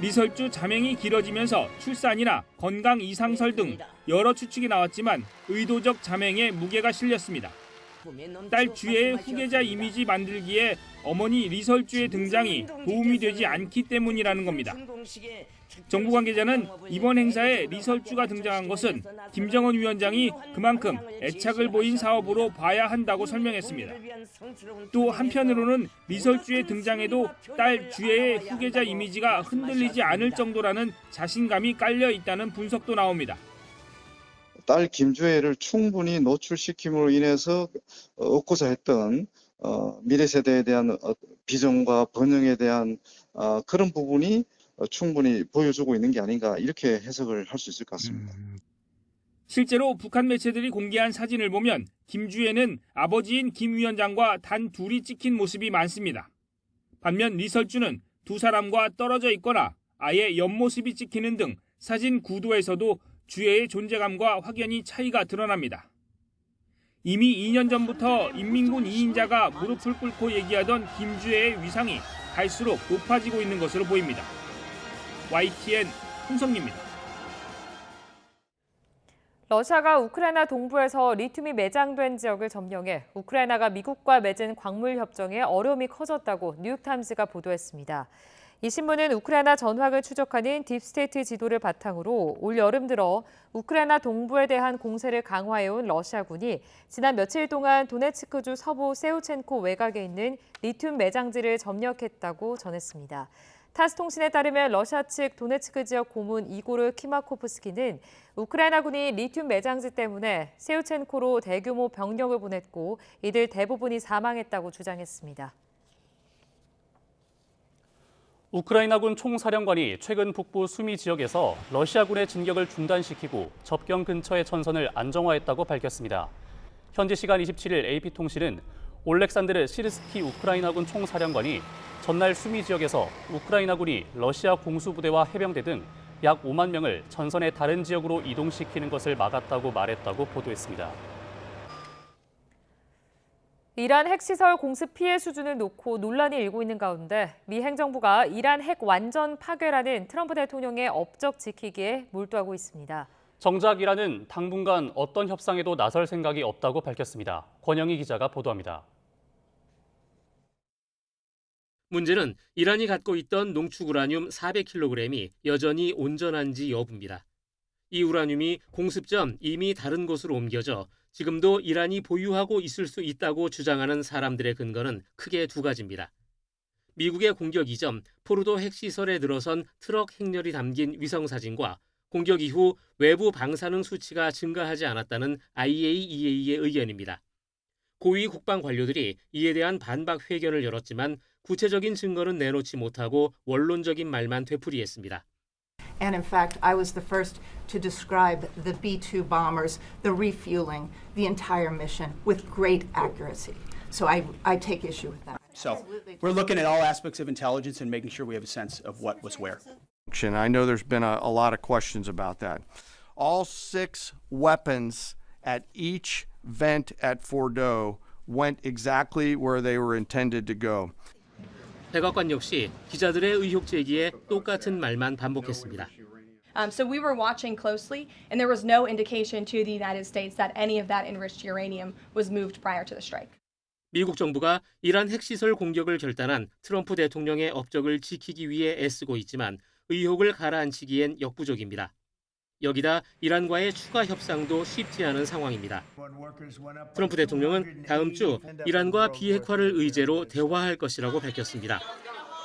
리설주 자맹이 길어지면서 출산이나 건강 이상설 등 여러 추측이 나왔지만 의도적 자맹에 무게가 실렸습니다. 딸 주애의 후계자 이미지 만들기에 어머니 리설주의 등장이 도움이 되지 않기 때문이라는 겁니다. 정부 관계자는 이번 행사에 리설주가 등장한 것은 김정은 위원장이 그만큼 애착을 보인 사업으로 봐야 한다고 설명했습니다. 또 한편으로는 리설주의 등장에도 딸 주애의 후계자 이미지가 흔들리지 않을 정도라는 자신감이 깔려 있다는 분석도 나옵니다. 딸 김주애를 충분히 노출시킴으로 인해서 얻고자 했던 미래 세대에 대한 비전과 번영에 대한 그런 부분이 충분히 보여주고 있는 게 아닌가 이렇게 해석을 할 수 있을 것 같습니다. 실제로 북한 매체들이 공개한 사진을 보면 김주애는 아버지인 김 위원장과 단 둘이 찍힌 모습이 많습니다. 반면 리설주는 두 사람과 떨어져 있거나 아예 옆모습이 찍히는 등 사진 구도에서도 주애의 존재감과 확연히 차이가 드러납니다. 이미 2년 전부터 인민군 2인자가 무릎을 꿇고 얘기하던 김주애의 위상이 갈수록 높아지고 있는 것으로 보입니다. YTN 홍성기입니다. 러시아가 우크라이나 동부에서 리튬이 매장된 지역을 점령해 우크라이나가 미국과 맺은 광물 협정에 어려움이 커졌다고 뉴욕타임스가 보도했습니다. 이 신문은 우크라이나 전황을 추적하는 딥스테이트 지도를 바탕으로 올 여름 들어 우크라이나 동부에 대한 공세를 강화해온 러시아군이 지난 며칠 동안 도네츠크주 서부 세우첸코 외곽에 있는 리튬 매장지를 점령했다고 전했습니다. 타스 통신에 따르면 러시아 측 도네츠크 지역 고문 이고르 키마코프스키는 우크라이나군이 리튬 매장지 때문에 세우첸코로 대규모 병력을 보냈고 이들 대부분이 사망했다고 주장했습니다. 우크라이나군 총사령관이 최근 북부 수미 지역에서 러시아군의 진격을 중단시키고 접경 근처의 전선을 안정화했다고 밝혔습니다. 현지 시간 27일 AP통신은 올렉산드르 시르스키 우크라이나군 총사령관이 전날 수미 지역에서 우크라이나군이 러시아 공수부대와 해병대 등 약 5만 명을 전선의 다른 지역으로 이동시키는 것을 막았다고 말했다고 보도했습니다. 이란 핵시설 공습 피해 수준을 놓고 논란이 일고 있는 가운데 미 행정부가 이란 핵 완전 파괴라는 트럼프 대통령의 업적 지키기에 몰두하고 있습니다. 정작 이란은 당분간 어떤 협상에도 나설 생각이 없다고 밝혔습니다. 권영희 기자가 보도합니다. 문제는 이란이 갖고 있던 농축 우라늄 400kg이 여전히 온전한지 여부입니다. 이 우라늄이 공습 전 이미 다른 곳으로 옮겨져 지금도 이란이 보유하고 있을 수 있다고 주장하는 사람들의 근거는 크게 두 가지입니다. 미국의 공격 이전 포르도 핵시설에 들어선 트럭 행렬이 담긴 위성사진과 공격 이후 외부 방사능 수치가 증가하지 않았다는 IAEA의 의견입니다. 고위 국방 관료들이 이에 대한 반박 회견을 열었지만 구체적인 증거는 내놓지 못하고 원론적인 말만 되풀이했습니다. And in fact, I was the first to describe the B-2 bombers, the refueling, the entire mission with great accuracy. So I take issue with that. So we're looking at all aspects of intelligence and making sure we have a sense of what was where. I know there's been a lot of questions about that. All 6 weapons at each vent at Fordo went exactly where they were intended to go. 백악관 역시 기자들의 의혹 제기에 똑같은 말만 반복했습니다. So we were watching closely, and there was no indication to the United States that any of that enriched uranium was moved prior to the strike. 미국 정부가 이란 핵시설 공격을 결단한 트럼프 대통령의 업적을 지키기 위해 애쓰고 있지만 의혹을 가라앉히기엔 역부족입니다. 여기다 이란과의 추가 협상도 쉽지 않은 상황입니다. 트럼프 대통령은 다음 주 이란과 비핵화를 의제로 대화할 것이라고 밝혔습니다.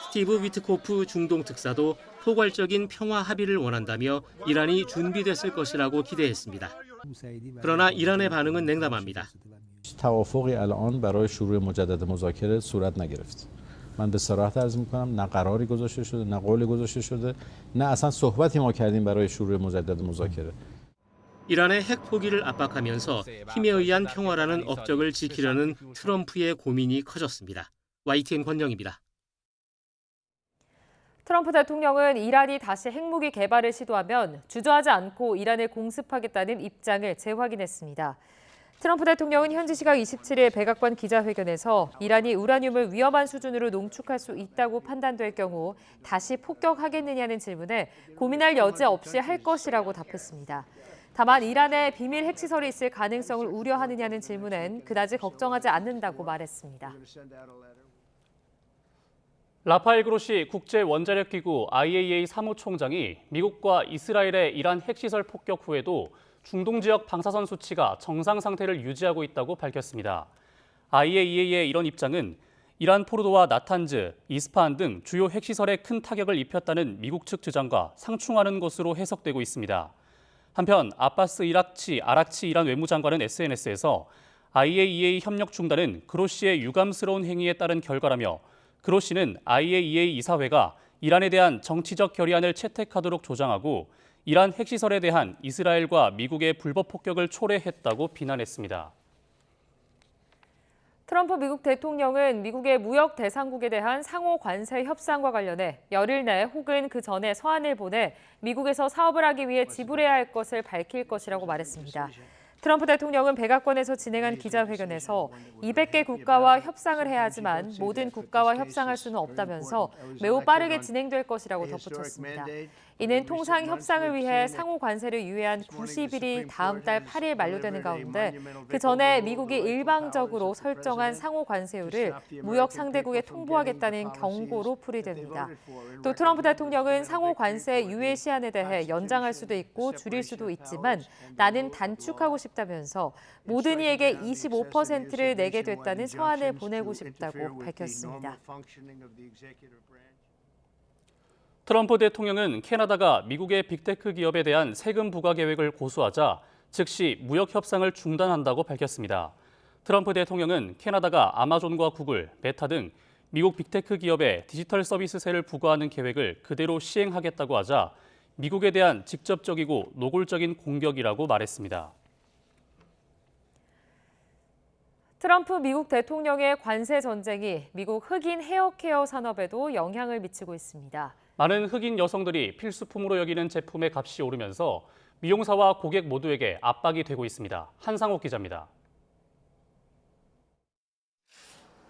스티브 위트코프 중동 특사도 포괄적인 평화 합의를 원한다며 이란이 준비됐을 것이라고 기대했습니다. 그러나 이란의 반응은 냉담합니다. توافقی الان برای شروع مجدد مذاکره صورت نگرفت. من به صراحت عرض می‌کنم نه قراری گذاشته شده نه قولی گذاشته شده نه اصلا صحبتی ما کردیم برای شروع مجدد مذاکره. 이란의 핵 포기를 압박하면서 힘에 의한 평화라는 업적을 지키려는 트럼프의 고민이 커졌습니다. YTN 권영입니다. 트럼프 대통령은 이란이 다시 핵무기 개발을 시도하면 주저하지 않고 이란을 공습하겠다는 입장을 재확인했습니다. 트럼프 대통령은 현지 시각 27일 백악관 기자회견에서 이란이 우라늄을 위험한 수준으로 농축할 수 있다고 판단될 경우 다시 폭격하겠느냐는 질문에 고민할 여지 없이 할 것이라고 답했습니다. 다만 이란에 비밀 핵시설이 있을 가능성을 우려하느냐는 질문엔 그다지 걱정하지 않는다고 말했습니다. 라파엘 그로시 국제원자력기구 IAEA 사무총장이 미국과 이스라엘의 이란 핵시설 폭격 후에도 중동 지역 방사선 수치가 정상 상태를 유지하고 있다고 밝혔습니다. IAEA의 이런 입장은 이란 포르도와 나탄즈, 이스파한 등 주요 핵시설에 큰 타격을 입혔다는 미국 측 주장과 상충하는 것으로 해석되고 있습니다. 한편 아바스 아락치 이란 외무장관은 SNS에서 IAEA 협력 중단은 그로시의 유감스러운 행위에 따른 결과라며 그로시는 IAEA 이사회가 이란에 대한 정치적 결의안을 채택하도록 조장하고 이란 핵시설에 대한 이스라엘과 미국의 불법 폭격을 초래했다고 비난했습니다. 트럼프 미국 대통령은 미국의 무역 대상국에 대한 상호 관세 협상과 관련해 열흘 내 혹은 그 전에 서한을 보내 미국에서 사업을 하기 위해 지불해야 할 것을 밝힐 것이라고 말했습니다. 트럼프 대통령은 백악관에서 진행한 기자회견에서 200개 국가와 협상을 해야 하지만 모든 국가와 협상할 수는 없다면서 매우 빠르게 진행될 것이라고 덧붙였습니다. 이는 통상 협상을 위해 상호 관세를 유예한 90일이 다음 달 8일 만료되는 가운데 그 전에 미국이 일방적으로 설정한 상호 관세율을 무역 상대국에 통보하겠다는 경고로 풀이됩니다. 또 트럼프 대통령은 상호 관세 유예 시한에 대해 연장할 수도 있고 줄일 수도 있지만 나는 단축하고 싶다면서 모든 이에게 25%를 내게 됐다는 서한을 보내고 싶다고 밝혔습니다. 트럼프 대통령은 캐나다가 미국의 빅테크 기업에 대한 세금 부과 계획을 고수하자 즉시 무역 협상을 중단한다고 밝혔습니다. 트럼프 대통령은 캐나다가 아마존과 구글, 메타 등 미국 빅테크 기업에 디지털 서비스세를 부과하는 계획을 그대로 시행하겠다고 하자 미국에 대한 직접적이고 노골적인 공격이라고 말했습니다. 트럼프 미국 대통령의 관세 전쟁이 미국 흑인 헤어케어 산업에도 영향을 미치고 있습니다. 많은 흑인 여성들이 필수품으로 여기는 제품의 값이 오르면서 미용사와 고객 모두에게 압박이 되고 있습니다. 한상옥 기자입니다.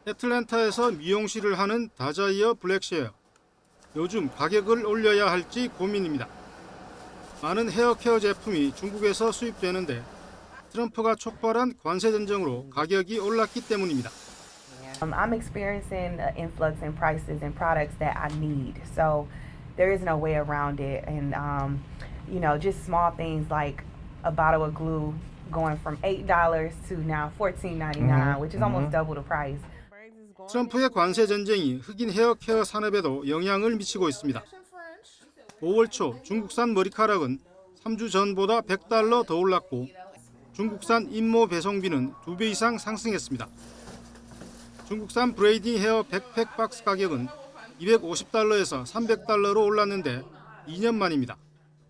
애틀랜타에서 미용실을 하는 다자이어 블랙쉐어. 요즘 가격을 올려야 할지 고민입니다. 많은 헤어케어 제품이 중국에서 수입되는데 트럼프가 촉발한 관세 전쟁으로 가격이 올랐기 때문입니다. I'm experiencing an influx in prices and products that I need. So there is no way around it. And, just small things like a bottle of glue going from $8 to now $14.99, which is almost double the price. 트럼프의 관세 전쟁이 흑인 헤어케어 산업에도 영향을 미치고 있습니다. 5월 초 중국산 머리카락은 3주 전보다 $100더 올랐고 중국산 인모 배송비는 2배 이상 상승했습니다. 중국산 브레이딩 헤어 백팩 박스 가격은 $250에서 $300로 올랐는데 2년 만입니다.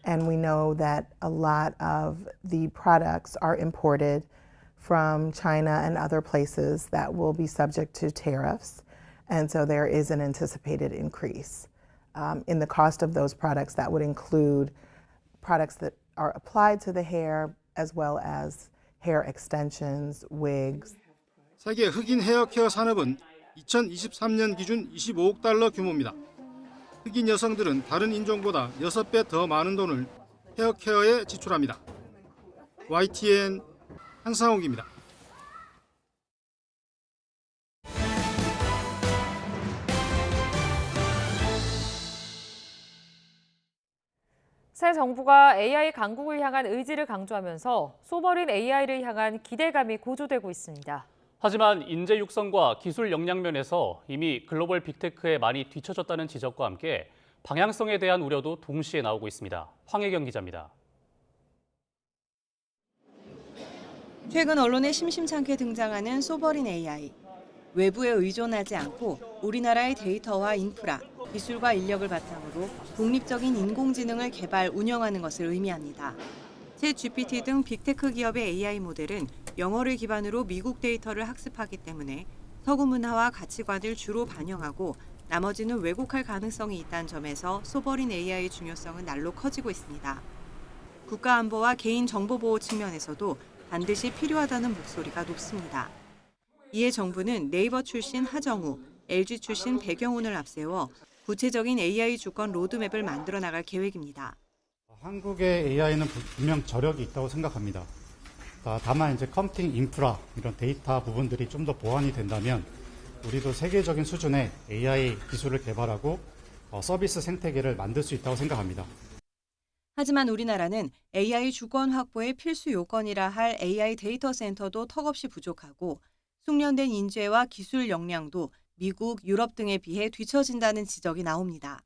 And we know that a lot of the products are imported from China and other places that will be subject to tariffs. And so there is an anticipated increase in the cost of those products. That would include products that are applied to the hair as well as hair extensions, wigs. 세계 흑인 헤어케어 산업은 2023년 기준 $25억 규모입니다. 흑인 여성들은 다른 인종보다 6배 더 많은 돈을 헤어케어에 지출합니다. YTN 한상욱입니다. 새 정부가 AI 강국을 향한 의지를 강조하면서 쏘버린 AI를 향한 기대감이 고조되고 있습니다. 하지만 인재 육성과 기술 역량 면에서 이미 글로벌 빅테크에 많이 뒤처졌다는 지적과 함께 방향성에 대한 우려도 동시에 나오고 있습니다. 황혜경 기자입니다. 최근 언론에 심심찮게 등장하는 쏘버린 AI. 외부에 의존하지 않고 우리나라의 데이터와 인프라, 기술과 인력을 바탕으로 독립적인 인공지능을 개발, 운영하는 것을 의미합니다. 챗GPT 등 빅테크 기업의 AI 모델은 영어를 기반으로 미국 데이터를 학습하기 때문에 서구 문화와 가치관을 주로 반영하고 나머지는 왜곡할 가능성이 있다는 점에서 쏘버린 AI의 중요성은 날로 커지고 있습니다. 국가안보와 개인정보보호 측면에서도 반드시 필요하다는 목소리가 높습니다. 이에 정부는 네이버 출신 하정우, LG 출신 백영훈을 앞세워 구체적인 AI 주권 로드맵을 만들어 나갈 계획입니다. 한국의 AI는 분명 저력이 있다고 생각합니다. 다만 이제 컴퓨팅 인프라, 이런 데이터 부분들이 좀 더 보완이 된다면 우리도 세계적인 수준의 AI 기술을 개발하고 서비스 생태계를 만들 수 있다고 생각합니다. 하지만 우리나라는 AI 주권 확보의 필수 요건이라 할 AI 데이터 센터도 턱없이 부족하고 숙련된 인재와 기술 역량도 미국, 유럽 등에 비해 뒤처진다는 지적이 나옵니다.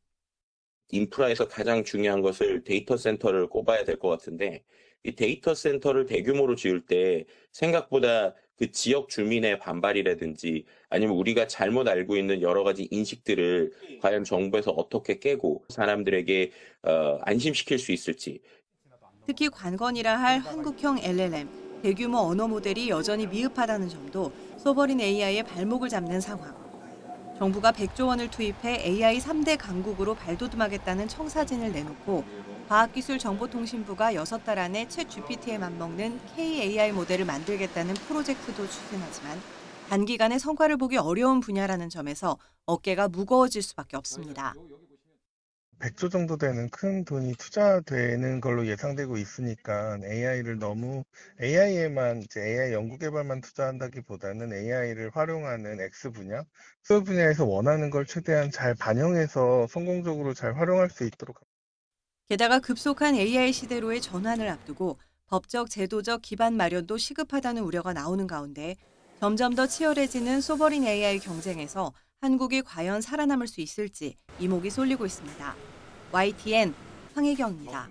인프라에서 가장 중요한 것을 데이터 센터를 꼽아야 될 것 같은데 이 데이터 센터를 대규모로 지을 때 생각보다 그 지역 주민의 반발이라든지 아니면 우리가 잘못 알고 있는 여러 가지 인식들을 과연 정부에서 어떻게 깨고 사람들에게 안심시킬 수 있을지. 특히 관건이라 할 한국형 LLM, 대규모 언어 모델이 여전히 미흡하다는 점도 쏘버린 AI의 발목을 잡는 상황. 정부가 100조 원을 투입해 AI 3대 강국으로 발돋움하겠다는 청사진을 내놓고 과학기술정보통신부가 6달 안에 챗GPT에 맞먹는 K-AI 모델을 만들겠다는 프로젝트도 추진하지만 단기간에 성과를 보기 어려운 분야라는 점에서 어깨가 무거워질 수밖에 없습니다. 100조 정도 되는 큰 돈이 투자되는 걸로 예상되고 있으니까 AI를 너무 AI에만 이제 AI 연구 개발만 투자한다기보다는 AI를 활용하는 X 분야, 그 분야에서 원하는 걸 최대한 잘 반영해서 성공적으로 잘 활용할 수 있도록. 게다가 급속한 AI 시대로의 전환을 앞두고 법적, 제도적 기반 마련도 시급하다는 우려가 나오는 가운데 점점 더 치열해지는 소버린 AI 경쟁에서 한국이 과연 살아남을 수 있을지 이목이 쏠리고 있습니다. YTN 황혜경입니다.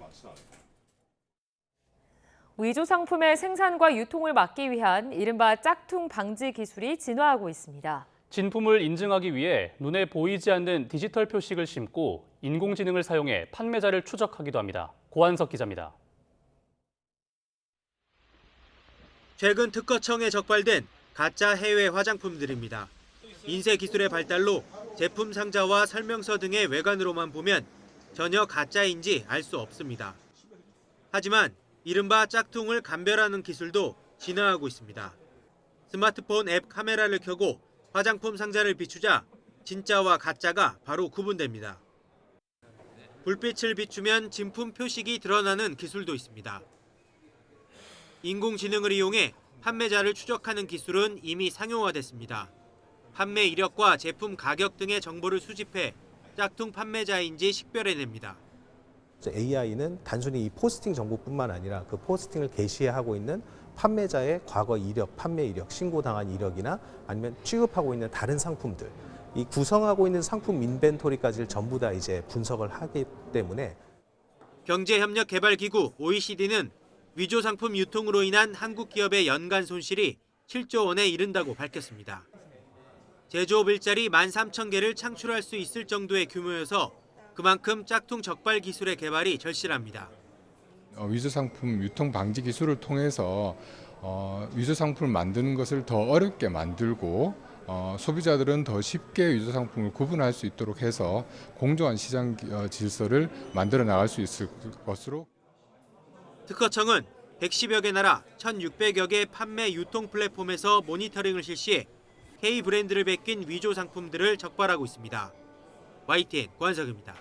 위조 상품의 생산과 유통을 막기 위한 이른바 짝퉁 방지 기술이 진화하고 있습니다. 진품을 인증하기 위해 눈에 보이지 않는 디지털 표식을 심고 인공지능을 사용해 판매자를 추적하기도 합니다. 고한석 기자입니다. 최근 특허청에 적발된 가짜 해외 화장품들입니다. 인쇄 기술의 발달로 제품 상자와 설명서 등의 외관으로만 보면 전혀 가짜인지 알 수 없습니다. 하지만 이른바 짝퉁을 감별하는 기술도 진화하고 있습니다. 스마트폰 앱 카메라를 켜고 화장품 상자를 비추자 진짜와 가짜가 바로 구분됩니다. 불빛을 비추면 진품 표식이 드러나는 기술도 있습니다. 인공지능을 이용해 판매자를 추적하는 기술은 이미 상용화됐습니다. 판매 이력과 제품 가격 등의 정보를 수집해 짝퉁 판매자인지 식별해냅니다. AI는 단순히 이 포스팅 정보뿐만 아니라 그 포스팅을 게시하고 있는 판매자의 과거 이력, 판매 이력, 신고당한 이력이나 아니면 취급하고 있는 다른 상품들, 이 구성하고 있는 상품 인벤토리까지를 전부 다 이제 분석을 하기 때문에 경제협력개발기구 OECD는 위조 상품 유통으로 인한 한국 기업의 연간 손실이 7조 원에 이른다고 밝혔습니다. 제조업 일자리 13,000개를 창출할 수 있을 정도의 규모여서 그만큼 짝퉁 적발 기술의 개발이 절실합니다. 위조 상품 유통 방지 기술을 통해서 위조 상품을 만드는 것을 더 어렵게 만들고 소비자들은 더 쉽게 위조 상품을 구분할 수 있도록 해서 공정한 시장 질서를 만들어 나갈 수 있을 것으로. 특허청은 110여 개 나라 1,600여 개 판매 유통 플랫폼에서 모니터링을 실시해 K 브랜드를 베낀 위조 상품들을 적발하고 있습니다. YTN 권석입니다.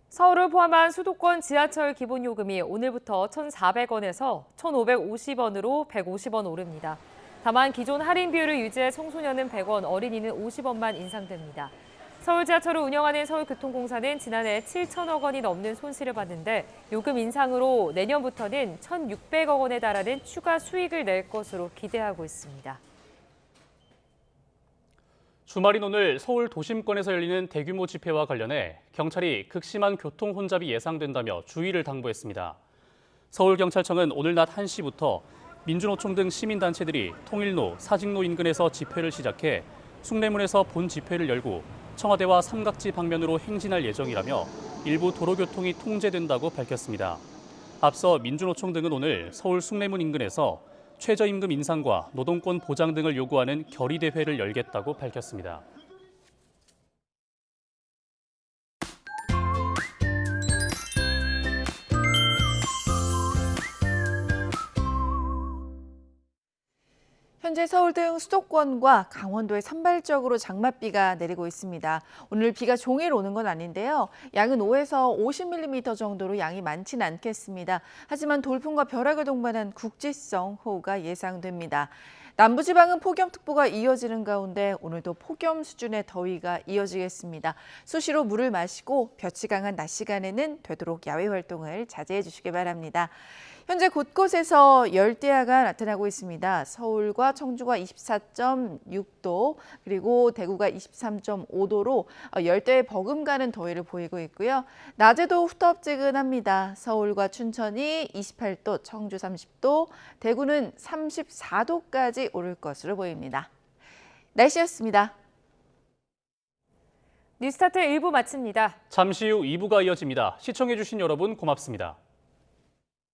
서울을 포함한 수도권 지하철 기본요금이 오늘부터 1,400원에서 1,550원으로 150원 오릅니다. 다만 기존 할인 비율을 유지해 청소년은 100원, 어린이는 50원만 인상됩니다. 서울 지하철을 운영하는 서울교통공사는 지난해 7천억 원이 넘는 손실을 봤는데 요금 인상으로 내년부터는 1,600억 원에 달하는 추가 수익을 낼 것으로 기대하고 있습니다. 주말인 오늘 서울 도심권에서 열리는 대규모 집회와 관련해 경찰이 극심한 교통 혼잡이 예상된다며 주의를 당부했습니다. 서울경찰청은 오늘 낮 1시부터 민주노총 등 시민단체들이 통일로, 사직로 인근에서 집회를 시작해 숭례문에서 본 집회를 열고 청와대와 삼각지 방면으로 행진할 예정이라며 일부 도로교통이 통제된다고 밝혔습니다. 앞서 민주노총 등은 오늘 서울 숭례문 인근에서 최저임금 인상과 노동권 보장 등을 요구하는 결의대회를 열겠다고 밝혔습니다. 현재 서울 등 수도권과 강원도에 산발적으로 장맛비가 내리고 있습니다. 오늘 비가 종일 오는 건 아닌데요. 양은 5에서 50mm 정도로 양이 많지는 않겠습니다. 하지만 돌풍과 벼락을 동반한 국지성 호우가 예상됩니다. 남부지방은 폭염특보가 이어지는 가운데 오늘도 폭염 수준의 더위가 이어지겠습니다. 수시로 물을 마시고 볕이 강한 낮 시간에는 되도록 야외 활동을 자제해 주시기 바랍니다. 현재 곳곳에서 열대야가 나타나고 있습니다. 서울과 청주가 24.6도, 그리고 대구가 23.5도로 열대에 버금가는 더위를 보이고 있고요. 낮에도 후텁지근합니다. 서울과 춘천이 28도, 청주 30도, 대구는 34도까지 오를 것으로 보입니다. 날씨였습니다. 뉴스타트 1부 마칩니다. 잠시 후 2부가 이어집니다. 시청해주신 여러분 고맙습니다.